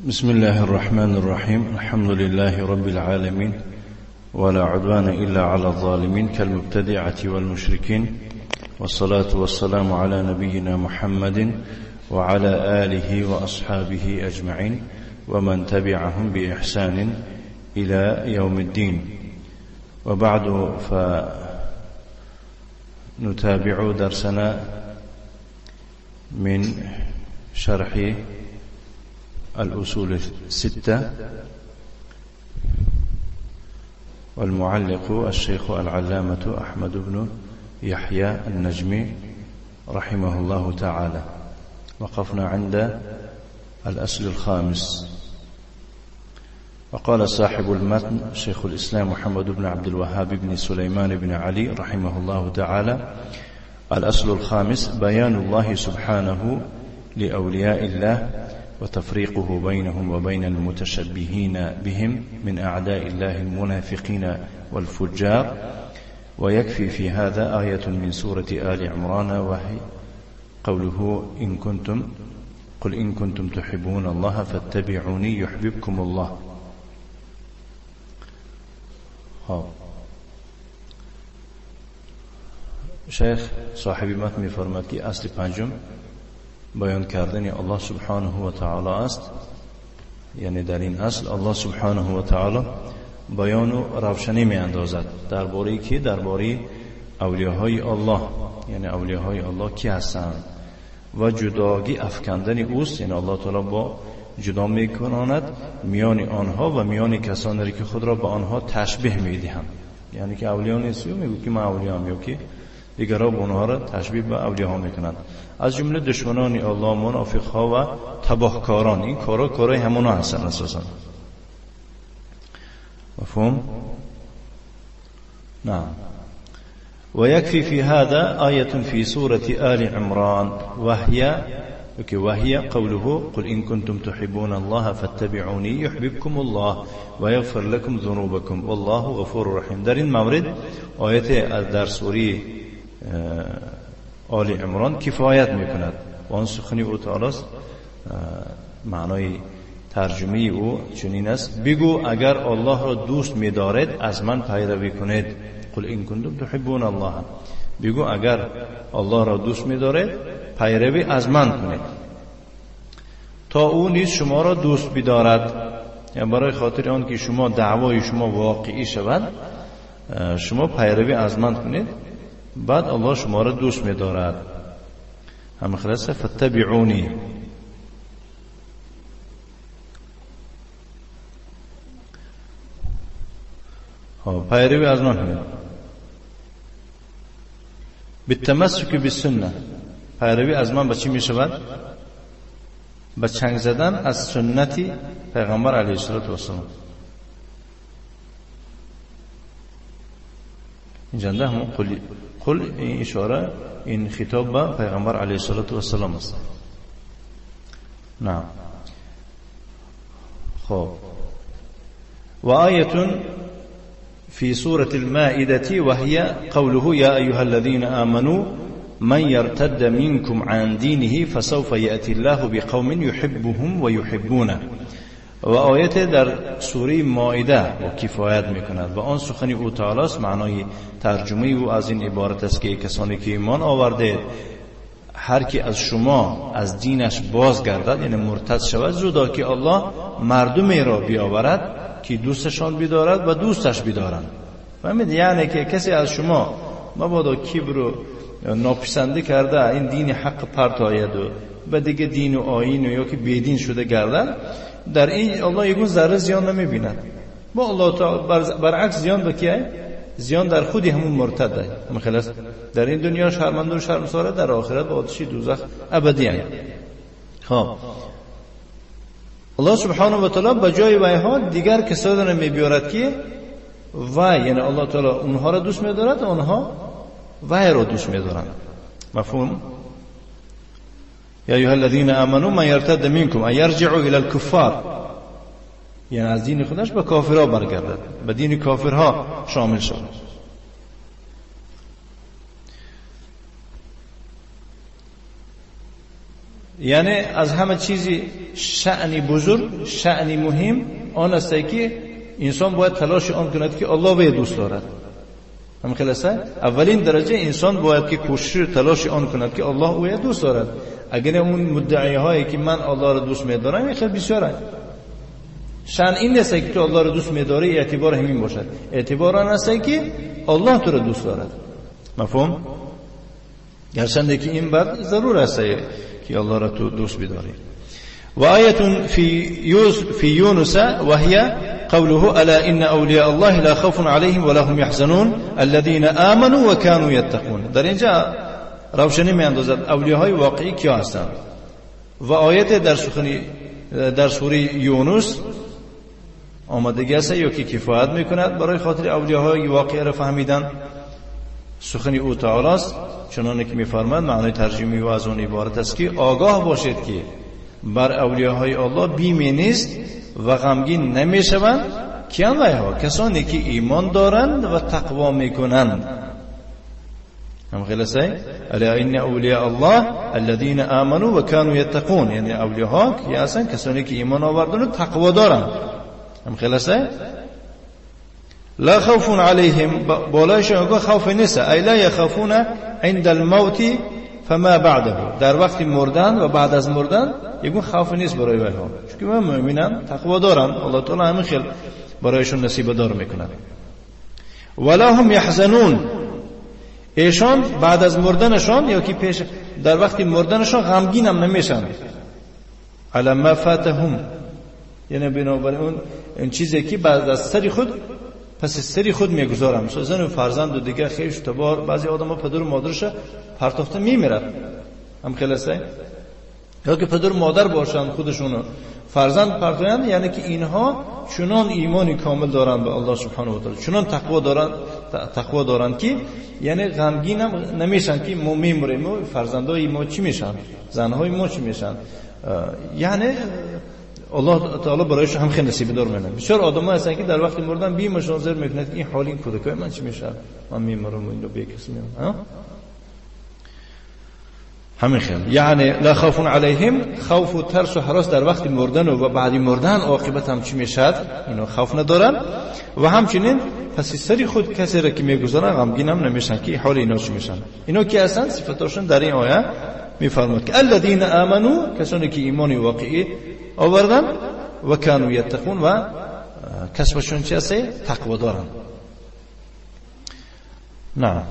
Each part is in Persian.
بسم الله الرحمن الرحيم. الحمد لله رب العالمين، ولا عدوان إلا على الظالمين كالمبتدعة والمشركين، والصلاة والسلام على نبينا محمد وعلى آله وأصحابه أجمعين ومن تبعهم بإحسان إلى يوم الدين. وبعد، فنتابع درسنا من شرح الأصول الستة، والمعلق الشيخ العلامة أحمد بن يحيى النجمي رحمه الله تعالى. وقفنا عند الأصل الخامس، وقال صاحب المتن شيخ الإسلام محمد بن عبد الوهاب بن سليمان بن علي رحمه الله تعالى: الأصل الخامس بيان الله سبحانه لأولياء الله وتفريقه بينهم وبين المتشبهين بهم من أعداء الله المنافقين والفجار. ويكفي في هذا آية من سورة آل عمران، وهي قوله قل إن كنتم تحبون الله فاتبعوني يحببكم الله. شیخ صاحب متن می‌فرماید که اصل پنجم بیان کردن الله سبحانه و تعالی است. یعنی در این اصل الله سبحانه و تعالی بیان و روشنی می اندازد درباره کی؟ درباره اولیاهای الله. یعنی اولیاهای الله کی هستند و جداگی افکندن اوست. یعنی الله تعالی با جدا می کند میان آنها و میان کسانی که خود را به آنها تشبیه می دهند. یعنی که اولیاء نیست میگه که من اولیام، یا که دیگرها به اونها را تشبیه به اولیاء میکنند. از جمله دشمنان الله، منافقها و تباهکاران. این کارای همونا هستن اساسا. مفهوم؟ نعم. ويكفي في هذا آية في سورة آل عمران وهي قوله قل إن كنتم تحبون الله فاتبعوني يحببكم الله ويغفر لكم ذنوبكم والله غفور رحيم. در این مورد آیت در سوره آل عمران کفایت میکند و آن سخنی او تعالی است. معنای ترجمه او چنین است: بگو اگر الله را دوست می‌دارید از من پیروی کنید. قل این کنتم تحبون الله، بگو اگر الله را دوست می‌دارید پیروی از من کنید تا او نیز شما را دوست بدارد. یعنی برای خاطر آن که شما دعوای شما واقعی شود شما پیروی از من کنید، بعد الله شما را دوست می‌دارد. هم خلاصه فتبعونی. پیروی از من کنید. بالتمسک بالسنه. پیروی از من به چی میشود؟ به چنگ زدن از سنتی پیغمبر علیه السلام. اینجا هم قل این اشاره، این خطاب به پیغمبر علیه السلام است. نه. خب. و آیه في سورة المائدة وهي قوله يا أيها الذين آمنوا من يرتد منكم عن دينه فسوف يأتي الله بقوم يحبهم ويحبونه. و آیت در سوره مائده و کفایت میکند و آن سخنی او تعالی است. معنای ترجمه او از این عبارت است که کسانی که ایمان آورده هر کی از شما از دینش بازگردد، یعنی مرتد شود، زودا که الله مردمی را بیاورد که دوستشان بدارد و دوستش بدارند. فهمید؟ یعنی که کسی از شما مبادا کبر و ناپسنده کرده این دین حق پرتاید و به دیگه دین و آیین و یا که بیدین شده گردد، در این الله یگون ذره زیان نمیبیند. با الله تعالی برعکس زیان به کیه؟ زیان در خودی همون مرتده. خلاص در این دنیا شرمنده و شرمساره، در آخرت به آتش دوزخ ابدی است. خب الله سبحانه و تعالی به جای ویها دیگر کسانی را میبیارد که یعنی الله تعالی اونها را دوست می‌دارد و اونها وی را دوست می‌دارند. مفهوم؟ یا ایها الذین آمنوا من یرتد منکم ان یرجعوا الی الکفار، یعنی از دین خودش به کافرها برگردد، به دین کافرها شامل شود. یعنی از همه چیزی شأنی بزرگ، شأنی مهم آن است که انسان باید تلاش آن کند که الله وی دوست دارد. هم خلاصه اولین درجه انسان باید که کوشش تلاش آن کند که الله وی دوست دارد. اگر اون مدعی هایی که من الله را دوست می‌دارم خیلی بسیاره. شأن این نیست که تو الله را دوست می‌داری اعتبار همین باشد. اعتبار آن است که الله تو را دوست دارد. مفهوم؟ گرچند که این بعد ضرور است که الله را تو دوست بداری. و آیه فی یونس وهي قوله الا ان اولیاء الله لا خوف عليهم ولا هم يحزنون الذين آمنوا وكانوا يتقون. در اینجا روشنی میاندازد اولیاء واقعی کیا هستند. و آیت در سوره یونس آمدگی است یا که کفایت میکند برای خاطر اولیاء واقعی را فهمیدن. سخن او تعالی است چنانه که میفرماید معنای ترجمه و از اون عبارت است که آگاه باشید که بر اولیاء الله بیمی نیست و غمگین نمیشوند کسانی که ایمان دارند و تقوا میکنند. هم خلاصه الا ان اولیاء الله الذين آمنوا وكانوا يتقون، یعنی اولیاء که هستند کسانی که ایمان آوردند و تقوا دارند. هم خلاصه لا خوف عليهم بالایشان خوف نیست، ای لا يخافون عند الموت فما بعده، در وقت مردن و بعد از مردن یگون خوف نیست برای آنها، چون من مؤمنم تقوا دارم، الله تعالی همین خیل برایشون نصیب دار میکند. ولا هم يحزنون، ایشان بعد از مردنشان یا که پیش در وقت مردنشان غمگین هم نمیشن. علی ما فاتهم، یعنی بنابراین این چیزی که بعد از سری خود پس سری خود میگذارم. زن و فرزند و دیگه خیش تبار بعضی آدم‌ها پدر و مادرش پرتافته میمیرد. هم خلاصه یا که پدر و مادر باشند خودشونو فرزند پرتویند، یعنی که اینها چنان ایمانی کامل دارند به الله سبحانه و تعالی، چنان تقوا دارند که یعنی غمگین نمیشن که ما میمیریم و فرزندای ما چی میشن، زنهای ما چی میشن. یعنی الله تعالی برایش هم خیلی نصیب دار میکنه. بسیار آدم‌ها هستن که در وقت مردن بی مشاظر میکنند این حال این کودکای من چی میشه، من میمیرم و اینو بیکس میام. همین خیلی یعنی لا خوف علیهم، خوف و ترس و هراس در وقت مردن و بعد مردن عاقبت هم چی میشد اینو خوف ندارن. و همچنین پس سری خود کسی را که میگذارن غمگین هم نمیشن که حال اینا چی میشن. اینا کی هستن؟ صفاتشون در این آیه میفرماد که الذين آمنوا، کسانی که ایمانی واقعی آوردن، و کانوا یتقون، و کسبشون چی است؟ تقوا دارن. نه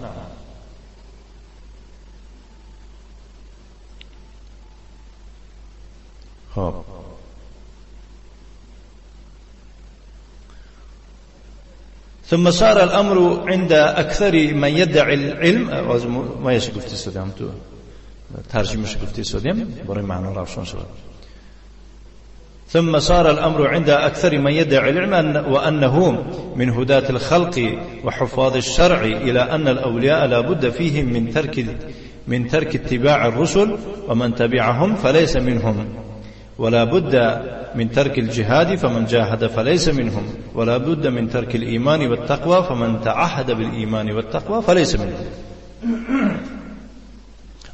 خب ثم صار الامر عند اكثر من يدعي العلم، ما يش گفتی سودم تو ترجمهش گفتی سودم برای معنا روشن شد. ثم صار الأمر عند أكثر من يدعي العلم وأنه من هداة الخلق وحفاظ الشرع إلى أن الأولياء لا بد فيهم من ترك اتباع الرسل ومن تبعهم فليس منهم، ولا بد من ترك الجهاد فمن جاهد فليس منهم، ولا بد من ترك الإيمان والتقوى فمن تعهد بالإيمان والتقوى فليس منهم.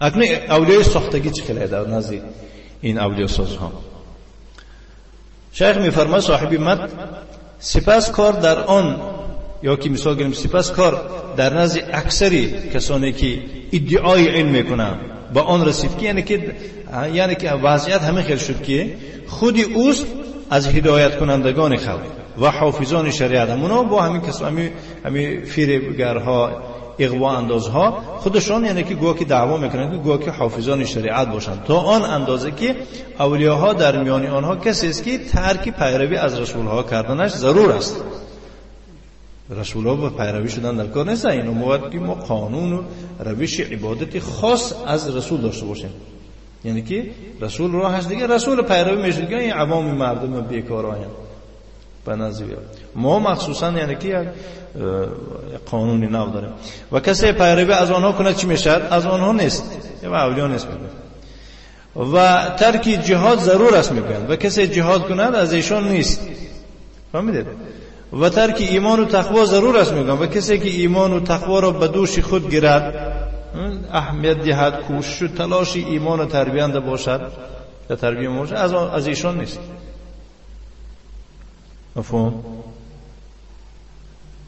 اکنون اولیای ساختگی چه خیلی در نزد این اولیای سازها شیخ میفرماید صاحب مت سپس کار در آن، یا که مثال گیریم سپس کار در نزد اکثری کسانی که ادعای علم میکنن با آن رسید که یعنی که وضعیت همین خیلی شد که خودی اوست از هدایت کنندگان خلق و حافظان شریعت، همونا با همین کسانی همین فریبگرها اغوا اندازها خودشان یعنی که گویا که دعوا میکنند که گویا که حافظان شریعت باشند، تا آن اندازه که اولیاءها در میان آنها کسی است که ترک پیروی از رسولها کردنش ضرور است. رسولها به پیروی شدن در کار نیست، اینو باید که ما قانون و روش عبادت خاص از رسول داشته باشیم. یعنی که رسول راه هست دیگه، رسول پیروی میشه دیگه، این عوام مردم بیکارایند بنظیر ما مخصوصا یعنی که قانونی نو داریم و کسی پیروی از آنها کنه چی میشه؟ از آنها نیست، یا اولیاء نیست میگن. و ترک جهاد ضرور است میگن و کسی جهاد کنه از ایشان نیست، فهمیدید؟ و ترک ایمان و تقوا ضرور است میگن و کسی که ایمان و تقوا را به دوش خود گیرد، اهمیت دهد، کوشش و تلاش ایمان و تربیت باشد، در تربیه موجه از ایشان نیست. مفهوم؟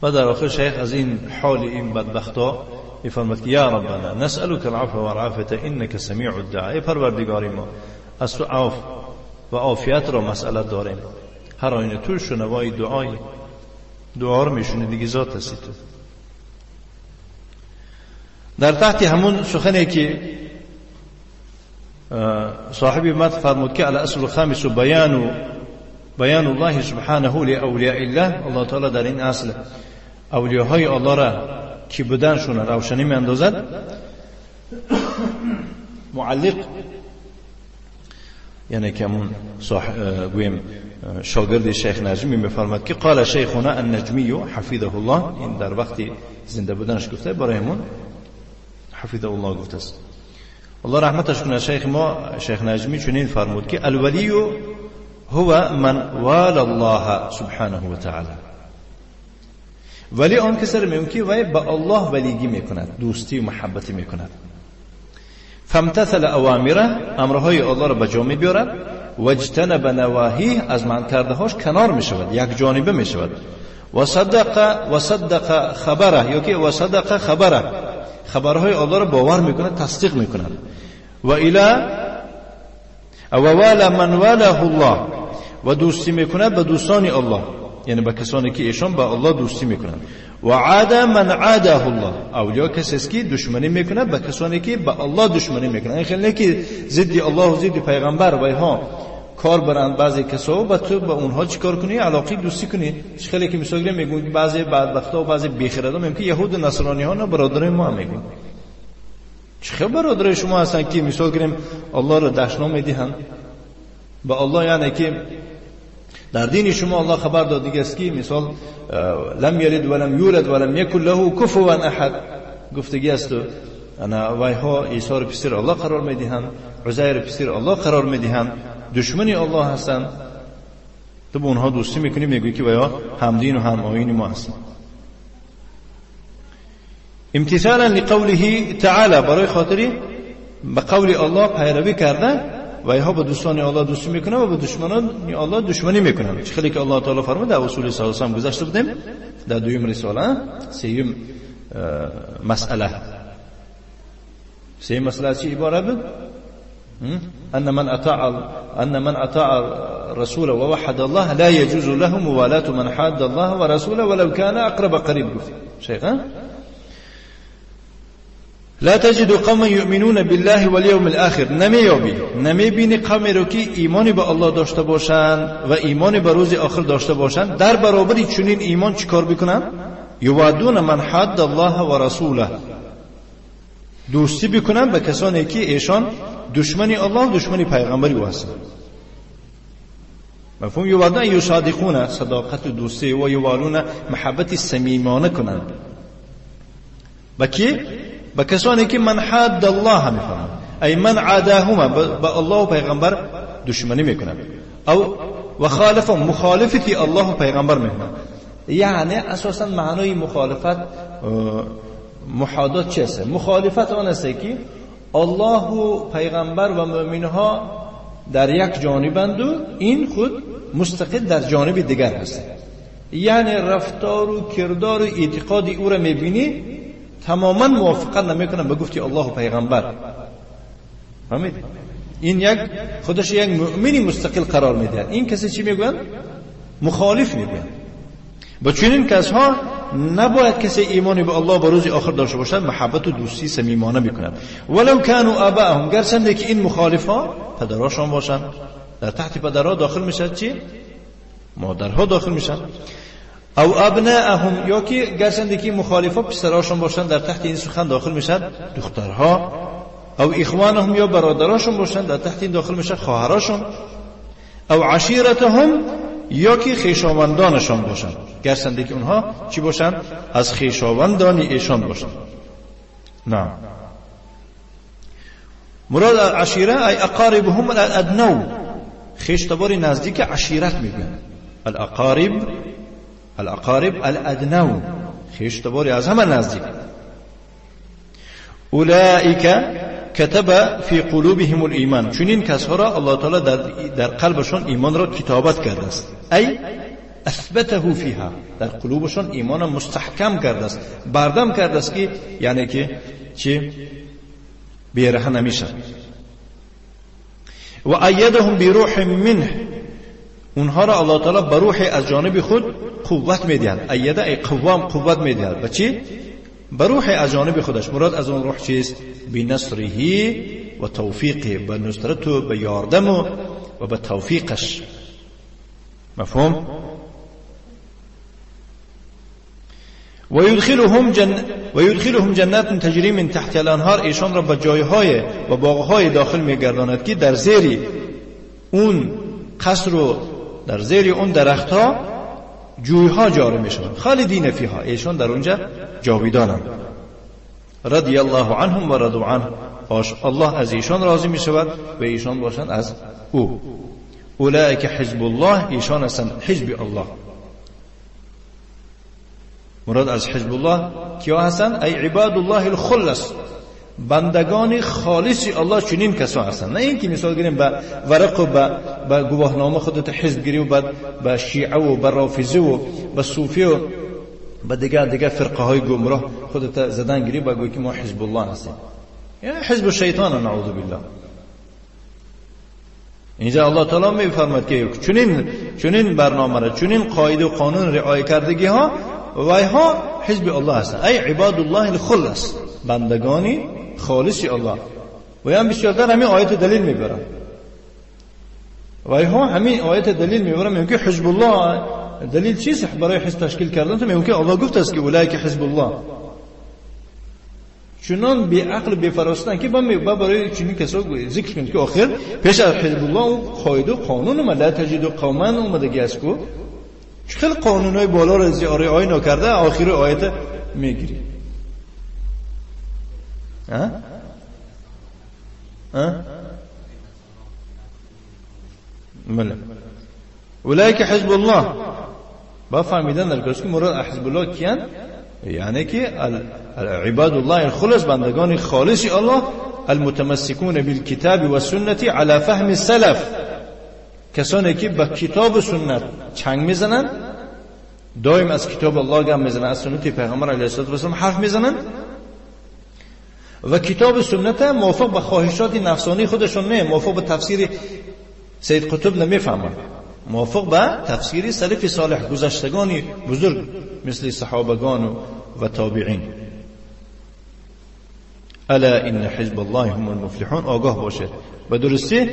و در آخر شیخ از این حال این بدبختا میفرماد که یا ربنا نسألك العفو والعافیة انك سمیع الدعاء. پروردگار ما از تو عفو و عافیت را مسئله داریم، هر آینه تو شنوای دعا رو میشونی دیگه، ذات هستی تو. در تحت همون سخنی که صاحبی مد فرمود که الاصل الخامس بیان الله سبحانه لأولیاء الله، الله تعالی در این اصل اولیاهای الله را کی بودنشون روشنی میاندازد. معلق یعنی که همون گویم شاگرد شیخ نجمی میفرماد که قال شیخنا النجمی حفظه الله، این در وقتی زنده بودنش گفته، برایمون حفظه الله گفته است. الله رحمتش کنه. شیخ نجمی چنین فرمود که الولی هو من وال الله سبحانه و تعالی، ولی آن کسی میگه وای با الله ولیگی میکند، دوستی و محبتی میکند. فامتثل اوامره، امرهای الله را به جا میبرد، واجتنب نواهیه، از منع کرده هاش کنار میشود، یک جانبه میشود. و صدق خبره، یا که و صدق خبره، خبرهای الله را باور میکند، تصدیق میکند. و وال من واله الله، و دوستی میکند به دوستان الله، یعنی به کسانی که ایشان با الله دوستی میکنند. و عاد من عاده الله، اولیا کسی که دشمنی میکنه به کسانی که با الله دشمنی میکنند. این خیلی که ضد الله و ضد پیغمبر و ها کار برند بعضی کسا و تو با اونها چیکار کنی؟ علاقه دوستی کنی. خیلی که مثلا میگن بعضی بدبختا و بعضی بیخردا میگن که یهود و نصرانی ها نه برادرای ما میگن. چه برادرای شما هستن که مثلا گریم الله را دشنام میدهند با الله، یعنی که در دین شما الله خبر داده است که مثال لم یلد ولم یولد ولم یکن له کفوا احد گفتگی است. انا وای ها عیسی رو پسر الله قرار میدهند، عزیر پسر الله قرار میدهند، دشمنی الله هستند. تو با اونها دوستی میکنی، میگویی که وای همدین و هم آیین ما هستند. امتثالا لقوله تعالی، برای خاطری به قول الله پیروی کرده و اینها با دوستان الله دوستی میکنن و با دشمنان الله دشمنی میکنن. خیلی که الله تعالی فرمود در اصول ثالثه هم گذشته بودیم، در دویم رساله سوم مسئله چی عبارت بود؟ ان من اطاع الرسول ووحد الله لا يجوز له موالاة من حاد الله ورسوله ولو كان اقرب قريب. گفت شیخ لا تجد قوم يؤمنون بالله واليوم الاخر، نمیبینی قومی رو که ایمانی به الله داشته باشند و ایمانی به روز آخر داشته باشند در برابر چنین ایمان چیکار بکنن؟ یوادون من حد الله و رسوله، دوستی بکنن به کسانی که ایشان دشمنی الله و دشمنی پیغمبری او هستند. مفهوم؟ یوادون یصادقون، صداقت دوستی، و یوالون محبت صمیمانه کنند. با کی؟ با کسانی که من حد الله میکنند، ای من عاداهما، با الله و پیغمبر دشمنی میکنند، او و خالفهم، مخالفتی الله و پیغمبر میکنند. یعنی اساسا معنای مخالفت محادات چه است؟ مخالفت آن است که الله و پیغمبر و مؤمنها در یک جانبند و این خود مستقل در جانب دیگر هست. یعنی رفتار و کردار و اعتقاد او را میبینی تماما موافقت نمیکنن به گفتی الله و پیغمبر. فهمید؟ این خودش یک مؤمنی مستقل قرار میده. این کسی چی میگوین؟ مخالف میگوین. با چنین کسها نباید کسی ایمانی به الله و روز آخر داشته باشد، محبت و دوستی صمیمانه میکنند. ولو كانوا آباءهم، گرچند که این مخالفا پدراشون باشند. در تحت پدرها داخل میشد چی؟ مادرها داخل میشن. او ابناءهم، یا که گرچند که مخالفا پسراشون باشند در تحت این سخن داخل میشد دخترها. او اخوانهم، یا برادراشون باشند در تحت این داخل میشد خواهراشون. او عشیرتهم، یا که خویشاوندانشان باشند گرچند که اونها چی باشند؟ از خویشاوندان ایشان باشند. نه، مراد عشیره ای اقاربهم الادنو، خویشتبار نزدیک عشیرت میگن. الاقارب الادنو، خویشتبار از همه نزدیک. اولئک کتب فی قلوبهم الایمان، چنین کسها را الله تعالی در قلبشان ایمان را کتابت کرده است. ای اثبته فیها، در قلوبشان ایمان مستحکم کرده است، بردم کرده است که یعنی که چی بیره نمیشه. و ایدهم بروح منه، اونها را الله تعالی به روح از جانب خود قوت میدهد. ایده ای قوام، قوت میدهد. و چی؟ به روح از جانب خودش. مراد از اون روح چیست؟ بنصره و توفیقه، به نصرت و به یاردم و به توفیقش. مفهوم؟ ويدخلهم جنات تجري من تحت الانهار، ایشان را به جایهای و باغهای داخل میگرداند که در زیر اون قصر و در زیر اون درختها جویها جاری میشوند. خالدین فیها، ایشان در اونجا جاویدانند. رضی الله عنهم و رضوا عنه، الله از ایشان راضی میشود و ایشان باشند از او. اولئک حزب الله، ایشان هستند حزب الله. مراد از حزب الله کیا هستند؟ ای عباد الله الخلص، بندگان خالص الله چنین کسا هستند. نه اینکه مثال گیریم به ورق و به گواهنامه خودت حزب گیری و بعد به شیعه و به رافضه و به صوفی و به دیگه فرقه های گمراه خودت زدن گیری بگویی که ما حزب الله هستیم. یعنی حزب الشیطان، نعوذ بالله. اینجا الله تعالی میفرماید که چنین برنامه را، چنین قاعده و قانون رعایت کردگی ها وایها حزب الله هستند. ای عباد الله الخلص، بندگانی خالص الله. و هم بسیارتر همین آیت دلیل میبرن. وایها همین آیت دلیل میبرن. میگه حزب الله دلیل چیست برای حزب تشکیل کردن؟ تو میگه الله گفت است که اولئک حزب الله. چنان بی عقل بی فراستن که با برای چنین کسا ذکر کنید که آخر پیش از حزب الله اون قاعده و قانون لا تجد قوما اومده گسکو خیلی قانونای بالا را زیاره آی نکرده، آخر آیت میگیری. بله. اولئک حزب الله، با فهمیدن در که مراد حزب الله کیان؟ یعنی که عباد الله الخلص، بندگان خالص الله، المتمسكون بالكتاب والسنة على فهم السلف، کسانی که با کتاب و سنت چنگ میزنن، دائم از کتاب الله گام میزنن، از سنت پیغمبر علیه السلام حرف میزنن و کتاب و سنت موافق به خواهشات نفسانی خودشون نه، موافق به تفسیر سید قطب نمیفهمن، موافق به تفسیر سلف صالح، گذشتگان بزرگ مثل صحابگان و تابعین. الا ان حزب الله هم المفلحون، آگاه باشه به درستی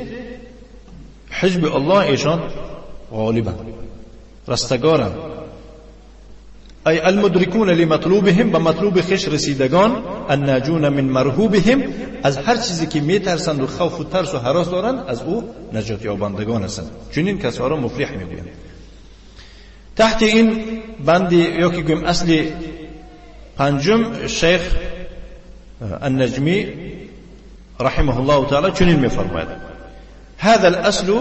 حزب الله ایشان غالبا رستگارن. ای المدرکون لمطلوبهم، به مطلوب خش رسیدگان، الناجون من مرهوبهم، از هر چیزی که میترسند و خوف و ترس و هراس دارند از او نجات یابندگان هستند. چنین کسا را مفلح میگویند. تحت این بندی یا که گویم اصل پنجم، شیخ النجمی رحمه الله تعالی چنین میفرماید: هذا الاصل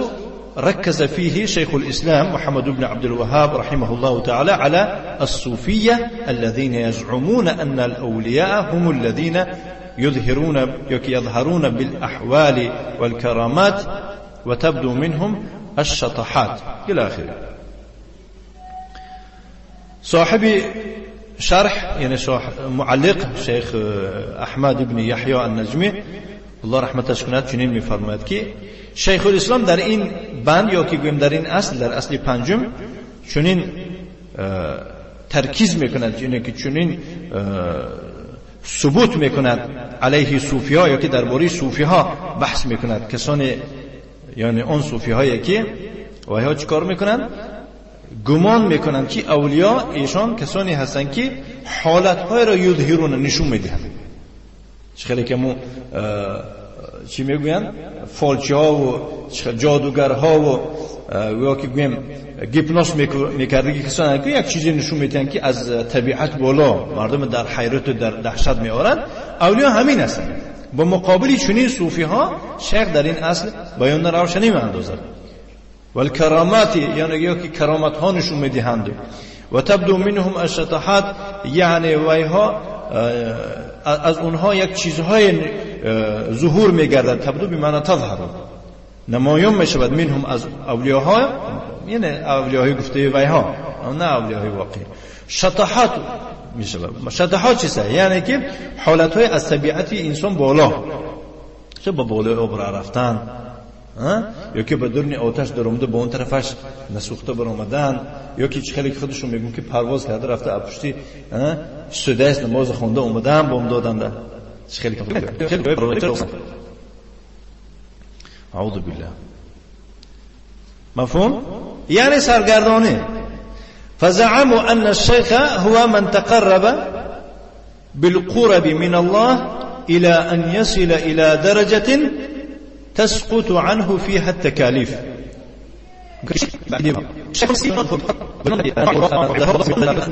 ركز فيه شيخ الإسلام محمد بن عبد الوهاب رحمه الله تعالى على الصوفية الذين يزعمون أن الأولياء هم الذين يظهرون بالأحوال والكرامات وتبدو منهم الشطحات إلى آخره. صاحب شرح يعني معلق شيخ أحمد بن يحيى النجمي الله رحمتش کند چنین می‌فرماید که شیخ الاسلام در این بند یا که گویم در این اصل، در اصل پنجم چنین ترکیز میکند، یعنی که چنین ثبوت میکند علیه صوفی‌ها یا که درباره صوفی‌ها بحث میکند. کسانی یعنی اون صوفی‌هایی که وایها چیکار میکنند؟ گمان میکنند که اولیا ایشان کسانی هستند که حالت‌های را یظهرون، نشون میدهند. خیلی که مو چی میگوین؟ فالچی ها و جادوگر ها و یا که گویم گیپنوس میکردگی کسانی که یک چیزی نشون میدن که از طبیعت بالا مردم در حیرت و در دهشت میآورند، اولیا همین هستند. با مقابل چنین صوفی ها شیخ در این اصل بیان روشنی میاندازد. والکرامات، یعنی یا که کرامت ها نشون میدهند و تبدو منهم الشطحات، یعنی وایها از اونها یک چیزهای ظهور میگردد، تبدو بمعنی تظهر، نمایان میشود، منهم از اولیاها، یعنی اولیاهای گفته ویها، نه اولیاهای واقعی. شطحات میشود. شطحات چیه؟ یعنی که حالتهای از طبیعت انسان بالا، چه با بالای آب رفتن، یا که به درون آتش در اومده با اون طرفش نسوخته بر اومدن، یا که خیلی خودشون میگن که پرواز کرده رفته پشتی سدس نماز خونده اومدن بم دادن. خیلی اعوذ بالله. مفهوم؟ یعنی سرگردانه. فزعموا ان الشيخ هو من تقرب بالقرب من الله الى ان يصل الى درجة تسقط عنه فيها التكاليف.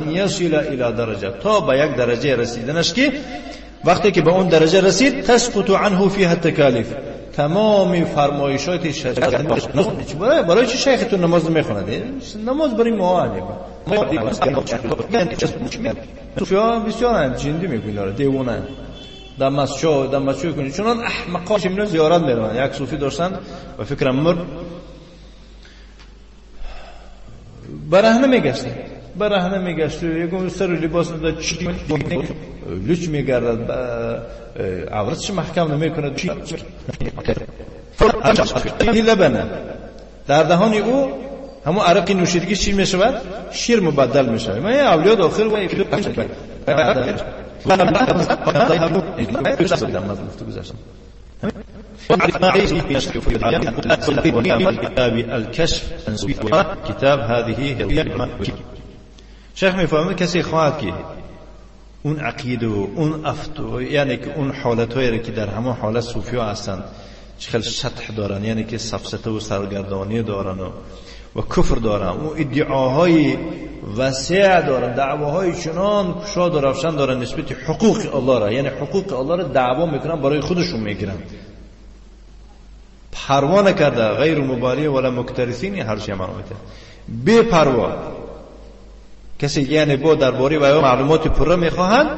يصل الى درجة، تا به یک درجه رسیدنش که وقتی که به اون درجه رسید تسقط عنه فيها التكاليف، تمام فرمایشات شریعت. برای چی شیختون نماز میخوند؟ نماز برای ما صوفیا بسیار جندی میکنن، دیوانه در مسجد کنید، چون احمقاش اینا زیارت میرن. یک صوفی داشتن و فکرم مرد، برهنه میگشت، یکم سر لباس داد چی لوچ میگردد، عورتش محکم نمیکنه، لبنه در دهان او همون عرق نوشیدگی چی میشود؟ شیر مبدل میشه. من اولیاء داخل و الكشف کتاب هذه شیخ میفهمه کسی خواهد که اون عقیده و اون افتو، یعنی که اون حالتایی که در همون حالت صوفی ها هستند خیلی سطح دارن، یعنی که سفسطه و سرگردانی دارن و کفر دارن و ادعاهای وسیع دارن، دعواهای چنان کشاد و روشن دارن نسبت حقوق الله را، یعنی حقوق الله را دعوا میکنن، برای خودشون میگیرن، پروا نکرده، غیر مبالی ولا مکترثین، هر چی معلومته بے پروا. کسی یعنی با درباره و معلومات پره میخواهند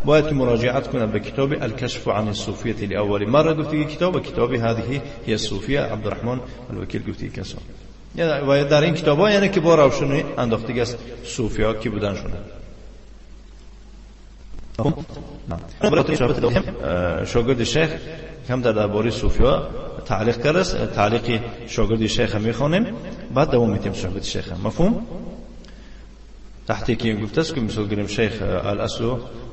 باید که مراجعت کنند به کتاب الکشف عن الصوفیه الاول مره گفته کتاب، و کتاب هذه هي الصوفیه عبدالرحمن الوکیل گفته کسا، و در این کتاب ها یعنی که با روشنی انداختگی است صوفی ها کی بودن شونه. شاگرد شیخ هم در درباره صوفی ها تعلیق کرده، تعلیق شاگرد شیخ میخوانیم بعد دوام میتیم شاگرد شیخ. مفهوم؟ تحت که گفته است که مثال گریم شیخ الاصل،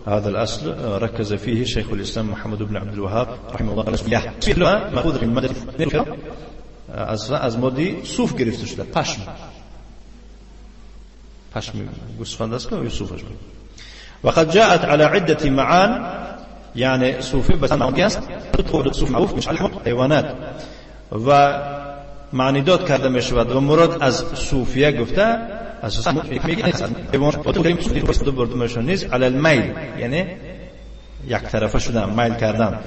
هذا الاصل ركز فيه شيخ الاسلام محمد بن عبد الوهاب رحمه الله، ماخوذ من ماده از مادی صوف گرفته شده، پشم گوسفند است که صوفش بود. وقد جاءت على عده معان، يعني صوفي بس است تدخل الصوف معروف مش حيوانات و معنی داد کرده می شود و مراد از صوفیه گفته اساسا نیست علی المیل، یعنی یک طرفه شدن، میل کردن.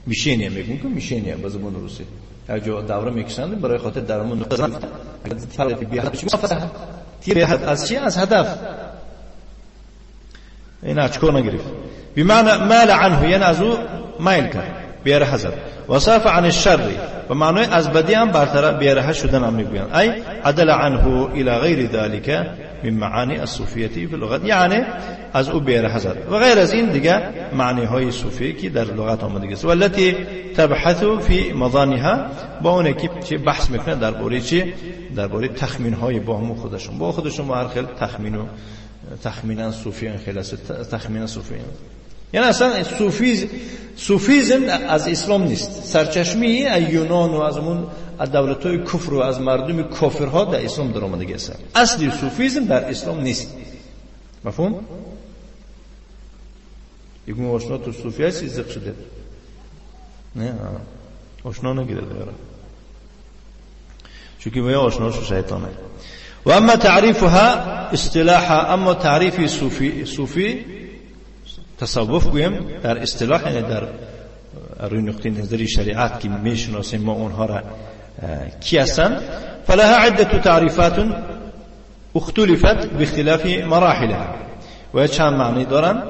میشینه میگن که میشینه به زبان روسی اجا دوره میکشند برای خاطر درمون نقطه فرق تیر از چی؟ از هدف. این اچکو نگرفت بمعنى مال عنه، یعنی از او میل کرد، بیاره حذر. وصاف عن الشر، و معنی از بدی هم برطرف بیاره شدن هم میگویند، ای عدل عنه الى غیر ذلك من معانی الصوفیه فی اللغت، یعنی از او بیاره حذر و غیر از این دیگه معنی های صوفی که در لغت آمده است. والتي تبحث فی مضانها، با اون که بحث میکنه درباره چی؟ درباره تخمین های با هم خودشون، با خودشون هر خیلی تخمینا صوفیان خیلی تخمینا صوفیان. یعنی اصلا صوفیزم از اسلام نیست، سرچشمه یونان و از اون دولت‌های کفر و از مردم کافرها در اسلام در آمدگی است. اصلی صوفیزم در اسلام نیست. مفهوم؟ یکم آشنا تو صوفی هستی زق شده؟ نه آشنا نگیره داره، چونکه باید آشناش شیطانه. و اما تعریفها اصطلاحا، اما تعریف صوفی تصوف گویم در اصطلاح، یعنی در روی نقطه نظری شریعت که میشناسیم ما اونها را کی هستند، فلها عده تعریفات اختلفت باختلاف مراحلها، و چند معنی دارن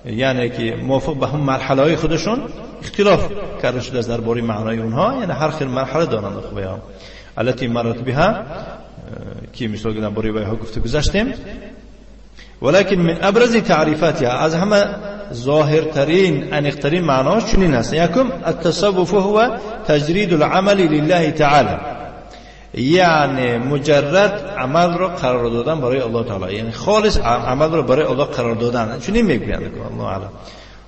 یعنی که موافق به هم مرحله های خودشون اختلاف کرده شده از درباره معنای اونها، یعنی هر خیلی مرحله دارند خوبیان التي مرت بها که مثال که درباره ویها گفته گذاشتیم. ولكن من ابرز تعریفاتها، از همه ظاهرترین انیقترین معناش چنین است: یکم التصوف هو تجرید العمل لله تعالی، یعنی مجرد عمل رو قرار دادن برای الله تعالی، یعنی خالص عمل رو برای الله قرار دادن، چنین میگویند الله اعلم.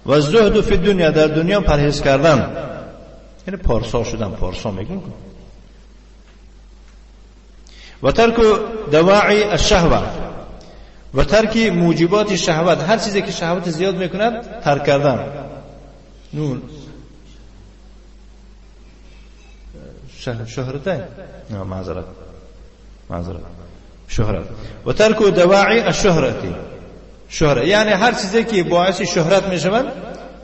و الزهد فی الدنیا، در دنیا پرهیز کردن، یعنی پارسا شدن، پارسا میگن. و ترک دواعی الشهوه، و ترک موجبات شهوت، هر چیزی که شهوت زیاد میکند ترک کردن. نون شهرتين معذرت شهرت. و ترک دواعی الشهرت، شهرت یعنی هر چیزی که باعث شهرت میشود،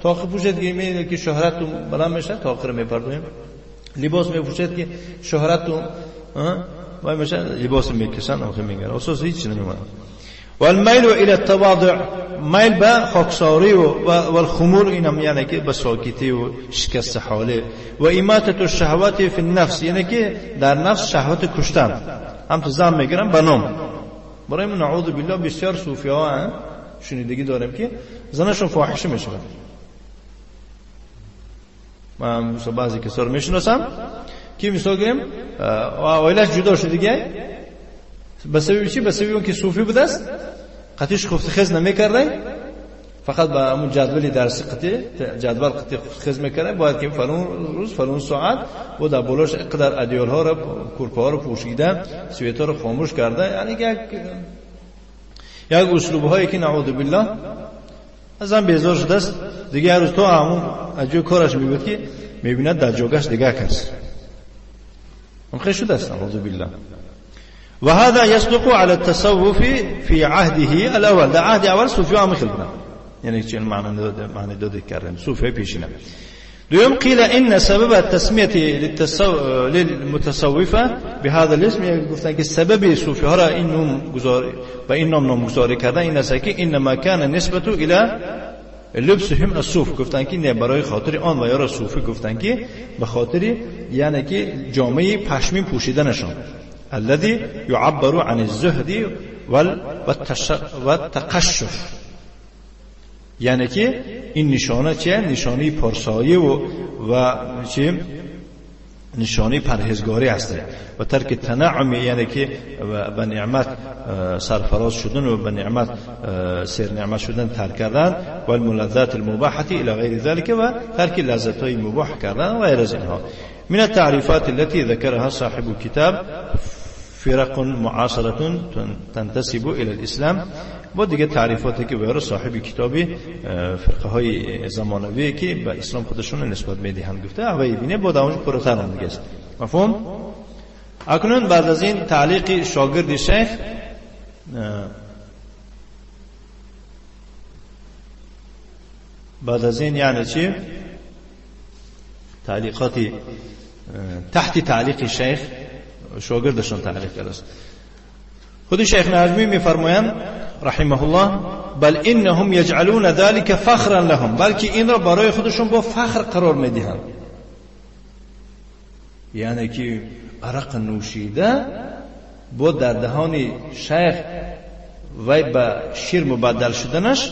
تا پوشید که شهرت تو بلند میشه تا آخر میپردیم. لباس میپوشید که شهرت تو وای میشه، لباس میکشن آخر میگیره، اساس هیچ نمیمونه. والمیل الى التواضع، میل به خاکساری و الخمول، اینم یعنی که به ساکتی و شکست حاله. و اماطه الشهوات فی النفس، یعنی که در نفس شهوت کشتن، هم تو زن میگیرن به نام. برای من نعوذ بالله بسیار صوفی ها شنیدگی داریم که زنشون فاحشه میشه. من بعضی کسا رو میشناسم که مثلا گیم اوایلش جدا شده دیگه، بسبب چی؟ بسبب اون که صوفی بوده است، قطعش خفت خز نمیکرده، فقط با همون جدولی درسی جدول قطعی خز میکرده، باید که فلان روز فلان ساعت و در بلاش قدر ادیال ها رو کورپه ها رو پوشیده، سویت ها رو خاموش کرده. یعنی یک اسلوب هایی که نعوذ بالله از هم بیزار شده است دیگه. هر روز تو همون اجو کارش میبود که میبیند در جاگش دیگه کس اون خیلی شده است نعوذ بالله. و هذا يصدق على التصوف في عهده الاول، در عهد اول صوفی ها میخل بودن، یعنی چه معنی داده کردن صوفی پیشینه. دوم قيل ان سبب التسميه للمتصوفه بهذا الاسم، گفتن که سبب صوفی ها را این نام گذاری و این نام گذاری کردن این است که انما كان نسبته الى لبسهم الصوف، گفتن که نه برای خاطر آن و یا صوفی، گفتن که به خاطر یعنی که جامعه پشمین پوشیدنشون، الذي يعبر عن الزهد والتقشف، یعنی که این نشانه چیه؟ نشانه پارسایی و چی؟ نشانه پرهیزگاری است. و ترک تنعم، یعنی که به نعمت سرفراز شدن و به نعمت سیر نعمت شدن ترک کردن. و الملذات المباحه الى غیر ذلك، و ترک لذت های مباح کردن و غیر از اینها. من التعريفات التي ذكرها صاحب الكتاب فرق معاصرة تنتسب الى الاسلام، و دیگه تعریفاتی که برای صاحب کتابی فرقه های زمانوی که به اسلام خودشون نسبت میدهند گفته اوی بینه با داون پرتر هم دیگه است. مفهوم؟ اکنون بعد از این تعلیق شاگرد شیخ بعد از این یعنی چی؟ تعلیقاتی تحت تعلیق شیخ شاگردشون تعلیق کرده است. خود شیخ نجمی میفرمایند رحمه الله بل انهم يجعلون ذلك فخرا لهم، بلکه این را برای خودشون با فخر قرار میدهند. یعنی که عرق نوشیده با در دهان شیخ و به شیر مبدل شدنش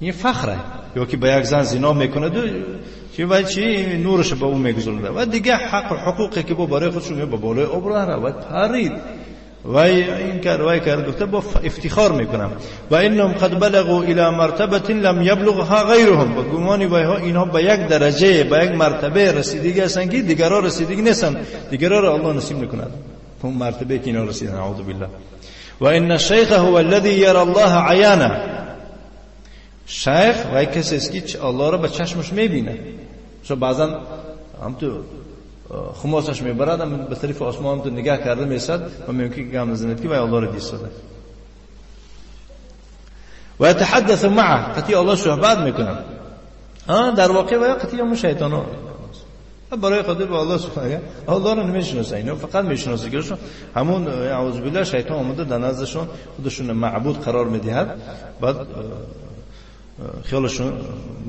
این فخره، یا که به یک زن زنا میکنه چی نورش به اون میگذارنده و دیگه حقوقی که با برای خودشون به بالای ابرو رو پرید و این کرد گفته با افتخار میکنم. و انهم قد بلغوا الى مرتبه لم يبلغها غيرهم، و گمانی اینها به یک درجه به یک مرتبه رسیدگی هستند که دیگران رسیدگی نیستن، دیگران را الله نصیب نکند اون مرتبه که اینا رسیدن. اعوذ بالله. و ان الشيخ هو الذي يرى الله عيانا، شیخ و کسی است که الله را به چشمش میبینه. چون بعضا هم تو خماسش میبرد، هم به طرف آسمان تو نگاه کرده میسد و ممکن گام نزند که وای الله را دیده و يتحدث معه، قطعی الله صحبت میکنه. در واقع وای قطعی هم شیطان ها برای خاطر به الله سبحانه الله را نمیشناسه، اینا فقط میشناسه که همون اعوذ بالله شیطان اومده در نزدشون خودشون معبود قرار میدهد. بعد خیالشون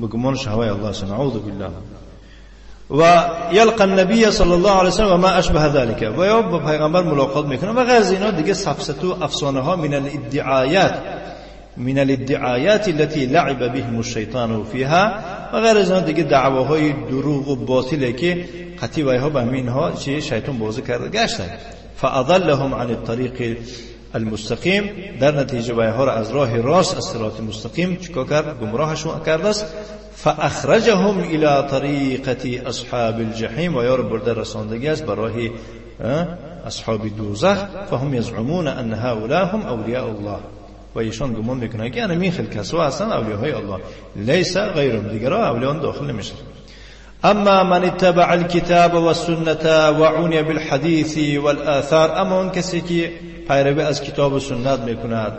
بگمانش هوای الله است. نعوذ بالله. و یلقى النبی صلی الله علیه و سلم و ما اشبه ذلك، و یا با پیغمبر ملاقات میکنه و غیر از اینا دیگه سفسطه و افسانه ها من الادعایات التي لعب بهم الشیطان فيها، و غیر از اینا دیگه دعواهای دروغ و باطله که قطعی و ها به همینها چه شیطان بازی کرده گشتن. فاضلهم عن الطريق المستقیم، در نتیجه وایها را از راه راست، از صراط مستقیم چیکار کرد؟ گمراهشون کرده است. فاخرجهم الى طریقه اصحاب الجحیم، و یار برده رساندگی است برای اصحاب دوزخ. فهم یزعمون ان هؤلاء هم اولیاء الله، و ایشان گمان میکنن که این خیلی کسا هستن اولیاء الله، لیس غیرهم، دیگرها اولیاء داخل نمیشه. اما من اتبع الكتاب والسنة وعني بالحديث والآثار، اما اون کسی که پیروی از کتاب و سنت میکند،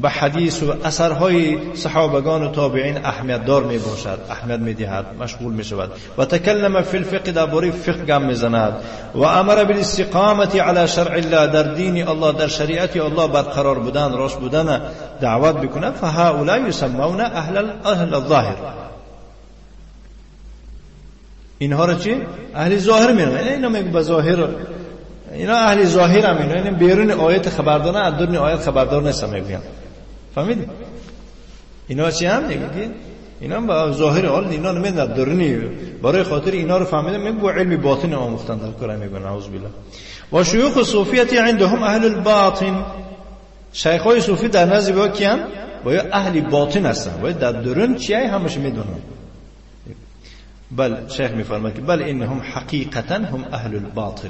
به حدیث و اثرهای صحابگان و تابعین اهمیت دار میباشد، اهمیت میدهد، مشغول میشود. و تکلم فی الفقه، درباره فقه گام میزند. و امر بالاستقامت علی شرع الله، در دین الله، در شریعت الله برقرار بودن، راست بودن دعوت بکنه. فهؤلاء یسمون اهل الظاهر، اینها را چی؟ اهل ظاهر میگن. اینا میگه به ظاهر، اینا اهل ظاهر هم اینا بیرون آیت خبردار نه، از درون آیت خبردار نیستن میگن. فهمیدید؟ اینا چی هم میگه؟ اینا با ظاهر حال اینا نمیدن درونی، برای خاطر اینا رو فهمیدن میگه با علم باطن آموختن در کار میگن. اعوذ بالله. و شیوخ الصوفیه عندهم اهل الباطن، شیخای صوفی در نزد با کیان؟ با اهل باطن هستن، و در درون چی همش میدونن. بل شیخ میفرماید که بل انهم حقیقتا هم اهل الباطل،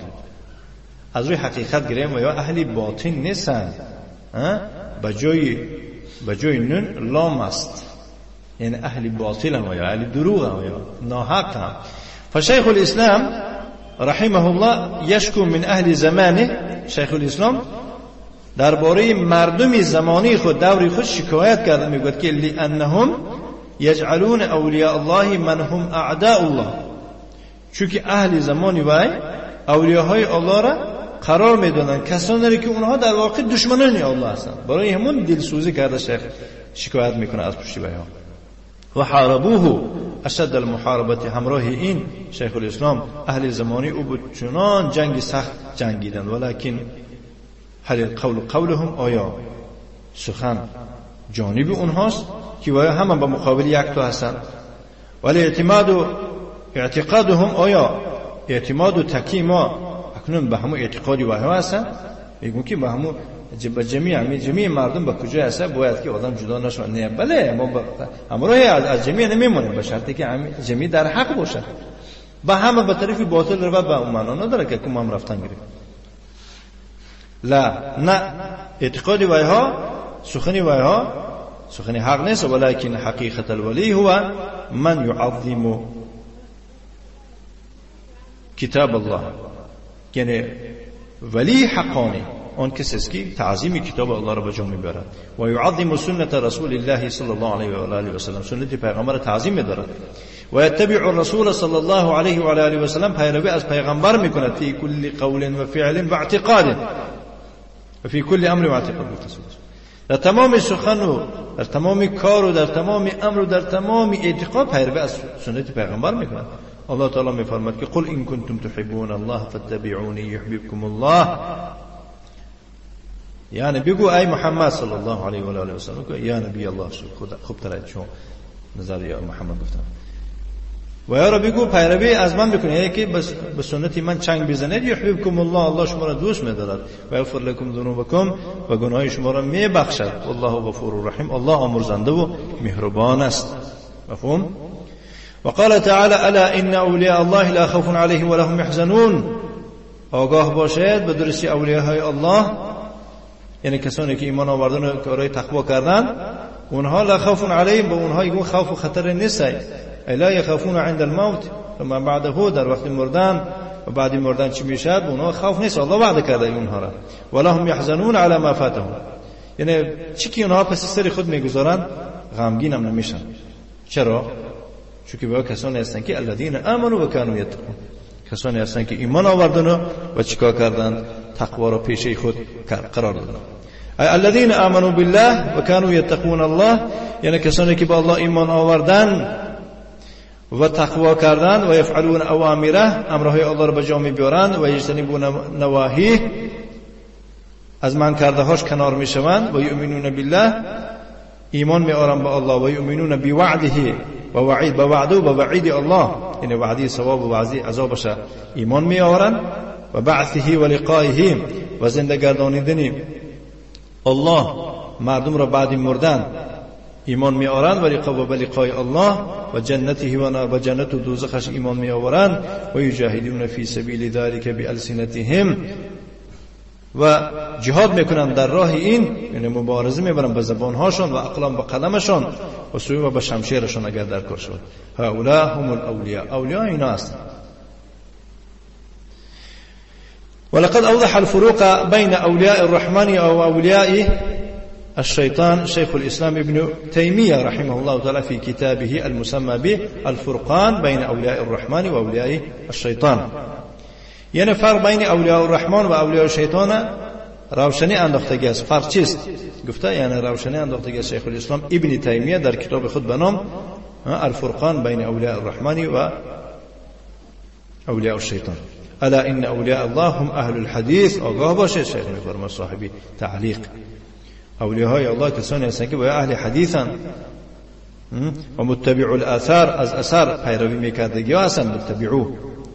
از روی حقیقت گریم و یا اهل باطن نیستن. بجای نون لام است، یعنی اهل باطل هم و یا اهل دروغ هم و یا ناحق هم. فشیخ الاسلام رحمه الله یشکو من اهل زمانه، شیخ الاسلام درباره مردم زمانی خود، دوری خود شکایت کرده، میگوید که لانهم یجعلون اولیاء الله من هم اعداء الله، چونکه اهل زمانی وای اولیاءهای الله را قرار میدونن کسانی که اونها در واقع دشمنان الله هستند. برای همون دلسوزی کرده شیخ شکایت میکنه از پشتیبانی ها. و حاربوه اشد المحاربه، همراه این شیخ الاسلام اهل زمانی او بود چنان جنگ سخت جنگیدند. ولکن هل القول قولهم، آیا سخن جانب اونهاست که وای هم به مقابل یک تو هستند؟ ولی اعتقادهم، آیا اعتماد و تکی ما اکنون به همون اعتقادی وای هستند؟ میگم که به همون جمعی مردم به کجا هست باید که آدم جدا نشه. نه بله، ما همراه از جمعی نمیمونیم، به شرطی که جمعی در حق باشه. به همه به طرف باطل رو به اون معنا نداره که کم هم رفتن گیریم. لا، نه، اعتقادی وای ها، سخنی وای ها سخنی حق نیست. ولکن حقیقت الولی هو من يعظم کتاب الله، یعنی ولی حقانی اون کسی است که تعظیم کتاب الله را به جا میبرد. و یعظم سنت رسول الله صلی الله علیه و آله و سلم، سنت پیغمبر تعظیم میدارد. و یتبع الرسول صلی الله علیه و آله و سلم، پیروی از پیغمبر میکند. فی کل قول و فعل و اعتقاد، و فی کل امر و اعتقاد، در تمام سخن و در تمام کار و در تمام امر و در تمام اعتقاد پیروی از سنت پیغمبر میکند. الله تعالی میفرماید که قل ان کنتم تحبون الله فاتبعونی یحببکم الله، یعنی بگو ای محمد صلی الله علیه و آله و سلم که یا نبی الله، خوب ترید چون نظر یا محمد گفتم، و یا بگو پیروی از من بکنید، یعنی که به سنت من چنگ بزنید. یحببکم الله، الله شما را دوست می‌دارد. و یغفر لكم ذنوبکم، و گناهی شما را میبخشد. والله غفور رحیم، الله آمرزنده و مهربان است. مفهوم؟ وقال تعالى الا ان اولیاء الله لا خوف عليهم ولا هم يحزنون، آگاه باشید به درستی اولیاء الله، یعنی کسانی که ایمان آوردن و کارهای تقوا کردن، اونها لا خوف علیهم، به اونها یگون خوف و خطر نیست. الا یخافون عند الموت، ثم بعده، در وقت مردن و بعد مردن چی میشه؟ اونها خوف نیست، الله وعده کرده اونها را. ولا هم يحزنون على ما فاتهم، یعنی چی که اونها پس سر خود میگذارن غمگین هم نمیشن. چرا؟ چون به کسانی هستن که الذين آمنوا و كانوا يتقون، کسانی هستن که ایمان آوردن و چیکار کردند؟ تقوا را پیشه خود قرار دادند. الذين آمنوا بالله وكانوا يتقون الله، یعنی کسانی که به الله ایمان آوردن و تقوا کردن و یفعلون اوامره، امرهای الله را به جا میبرند و یجتنبون نواهیه، از من کرده هاش کنار میشوند. و یؤمنون بالله، ایمان میآورند به الله. و یؤمنون بوعده، و وعید به وعده و به وعید الله، یعنی وعده ثواب و وعده عذابش ایمان میآورند. و بعثه و لقائه، و زنده گردانیدن الله مردم را بعد مردن ایمان میآورند. و به لقای الله و جنته و نار، و جنت و دوزخش ایمان میآورند. و یجاهدون فی سبیل ذلک بألسنتهم، و جهاد میکنند در راه این، یعنی مبارزه میبرند به زبانهاشون و اقلام به قلمشون و سوی و به شمشیرشون اگر در کار شد. هؤلاء هم الاولیاء، اولیاء اینا هستند. ولقد اوضح الفروق بين اولیاء الرحمن و اولیاء الشيطان شيخ الإسلام ابن تيمية رحمه الله تعالى في كتابه المسمى بالفرقان بين أولياء الرحمن وأولياء الشيطان. یعنی فرق بین اولیاء الرحمن و اولیاء الشیطان روشنی انداختگی است. فرق چیست؟ گفته یعنی روشنی انداختگی است شیخ الاسلام ابن تیمیه در کتاب خود به نام الفرقان بین اولیاء الرحمن و اولیاء الشیطان. الا ان اولیاء الله هم اهل الحديث. آگاه باشه، شیخ میفرماید صاحبی تعلیق، اولیاء الله کسانی هستند که با اهل حدیثند و متبع الاثار، از اثر پیروی میکردگی هستند. متبعو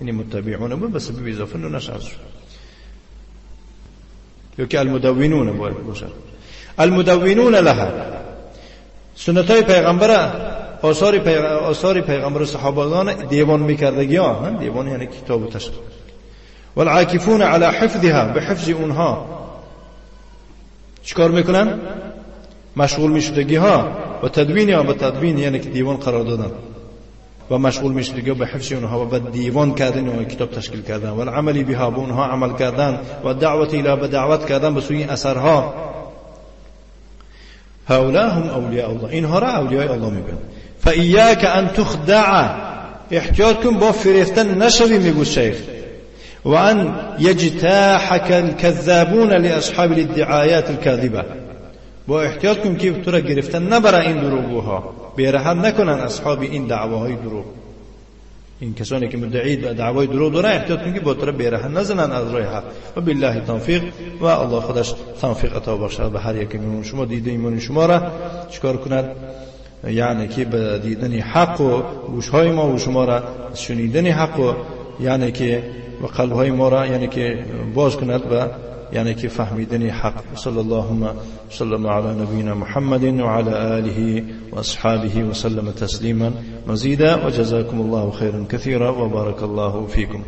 یعنی متبعون بود بس به اضافه نشه از یا که المدونون باشه. المدونون لها، سنتای پیغمبر، آثار پیغمبر صحابگان دیوان میکردگی ها، دیوان یعنی کتاب و تشریح. والعاکفون على حفظها، به حفظ اونها چیکار میکنن؟ مشغول میشدگی ها. و تدوین ها، به تدوین یعنی که دیوان قرار دادن و مشغول میشدگی به حفظ اونها و به دیوان کردن و کتاب تشکیل کردن. و العمل بها، به اونها عمل کردن. و دعوت الی، به دعوت کردن به سوی اثرها. هؤلاء هم اولیاء الله، اینها را اولیاء الله میگن. فإياك ان تخدع، احتیاط کن با فریفتن نشوی، میگه شیخ. و ان یجتاحك الكذابون لاصحاب الادعاءات الكاذبه، با احتیاط کن که تو را گرفتن نبره این دروغگوها، بی‌رحم نکنن اصحاب این دعواهای دروغ. این کسانی که مدعی دعوای دروغ دارن احتیاط کن که با تو را بی‌رحم نزنن از راه حق. و بالله توفیق، و الله خودش توفیق عطا بخشد به هر یک من شما. دیده ایمان شما را چیکار کند؟ یعنی که به دیدن حق و گوشهای ما و شما را شنیدن حق و یعنی که و قلبهای ما را یعنی که باز کند و یعنی که فهمیدن حق. صلی الله وسلم علی نبینا محمد و علی آله و اصحابه و سلم تسلیما مزیدا. و جزاکم الله خیرا کثیرا و بارک الله فیکم.